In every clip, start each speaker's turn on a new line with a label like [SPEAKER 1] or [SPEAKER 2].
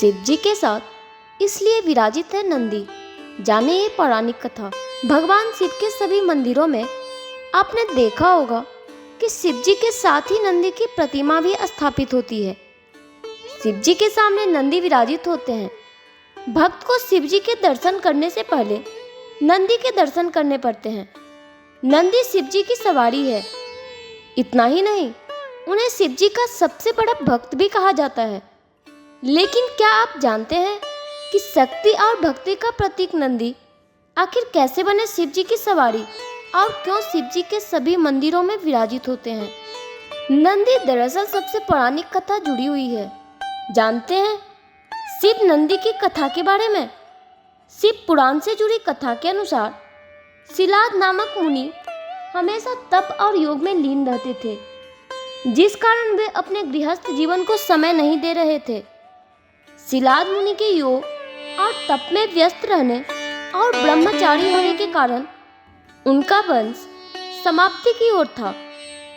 [SPEAKER 1] शिव जी के साथ इसलिए विराजित है नंदी। जाने ये पौराणिक कथा। भगवान शिव के सभी मंदिरों में आपने देखा होगा कि शिव जी के साथ ही नंदी की प्रतिमा भी स्थापित होती है। शिव जी के सामने नंदी विराजित होते हैं। भक्त को शिव जी के दर्शन करने से पहले नंदी के दर्शन करने पड़ते हैं। नंदी शिव जी की सवारी है। इतना ही नहीं, उन्हें शिव जी का सबसे बड़ा भक्त भी कहा जाता है। लेकिन क्या आप जानते हैं कि शक्ति और भक्ति का प्रतीक नंदी आखिर कैसे बने शिव जी की सवारी और क्यों शिव जी के सभी मंदिरों में विराजित होते हैं? नंदी दरअसल सबसे पौराणिक कथा जुड़ी हुई है। जानते हैं शिव नंदी की कथा के बारे में? शिव पुराण से जुड़ी कथा के अनुसार शिलाद नामक मुनि हमेशा तप और योग में लीन रहते थे, जिस कारण वे अपने गृहस्थ जीवन को समय नहीं दे रहे थे। शिलाद मुनि के योग और तप में व्यस्त रहने और ब्रह्मचारी होने के कारण उनका वंश समाप्ति की ओर था।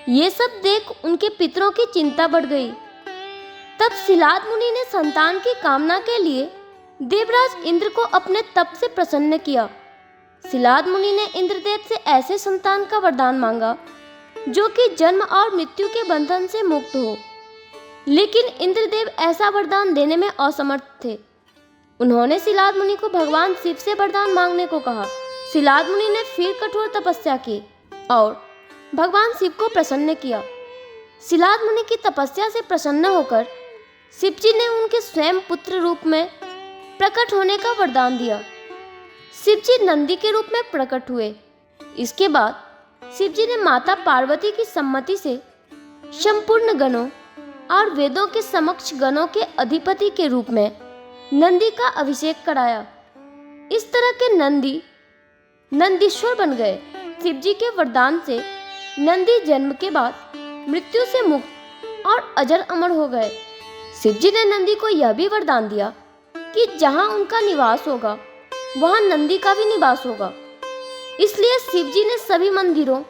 [SPEAKER 1] ये सब देख उनके पितरों की चिंता बढ़ गई। तब शिलाद मुनि ने संतान की कामना के लिए देवराज इंद्र को अपने तप से प्रसन्न किया। शिलाद मुनि ने इंद्रदेव से ऐसे संतान का वरदान मांगा जो कि जन्म और मृत्यु के बंधन से मुक्त हो। लेकिन इंद्रदेव ऐसा वरदान देने में असमर्थ थे। उन्होंने शिलाद मुनि को भगवान शिव से वरदान मांगने को कहा। शिलाद मुनि ने फिर कठोर तपस्या की और भगवान शिव को प्रसन्न किया। शिलाद मुनि की तपस्या से प्रसन्न होकर शिव जी ने उनके स्वयं पुत्र रूप में प्रकट होने का वरदान दिया। शिव जी नंदी के रूप में प्रकट हुए। इसके बाद शिव जी ने माता पार्वती की सम्मति से संपूर्ण गणों और वेदों के समक्ष गणों के अधिपति के रूप में नंदी का अभिषेक कराया। इस तरह के नंदी नंदीश्वर बन गए। शिव जी के वरदान से नंदी जन्म के बाद मृत्यु से मुक्त और अजर अमर हो गए। शिव जी ने नंदी को यह भी वरदान दिया कि जहां उनका निवास होगा वहां नंदी का भी निवास होगा। इसलिए शिव जी ने सभी मंदिरों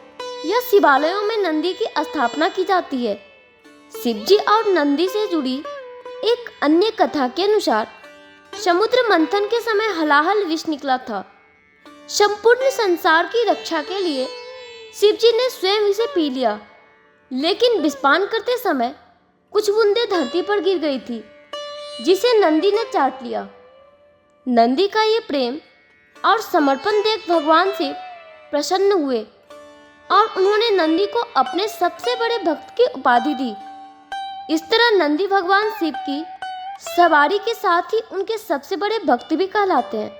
[SPEAKER 1] या शिवालयों में नंदी की स्थापना की जाती है। शिव जी और नंदी से जुड़ी एक अन्य कथा के अनुसार समुद्र मंथन के समय हलाहल विष निकला था। संपूर्ण संसार की रक्षा के लिए शिव जी ने स्वयं इसे पी लिया, लेकिन विषपान करते समय कुछ बूंदें धरती पर गिर गई थी, जिसे नंदी ने चाट लिया। नंदी का ये प्रेम और समर्पण देख भगवान शिव प्रसन्न हुए और उन्होंने नंदी को अपने सबसे बड़े भक्त की उपाधि दी। इस तरह नंदी भगवान शिव की सवारी के साथ ही उनके सबसे बड़े भक्त भी कहलाते हैं।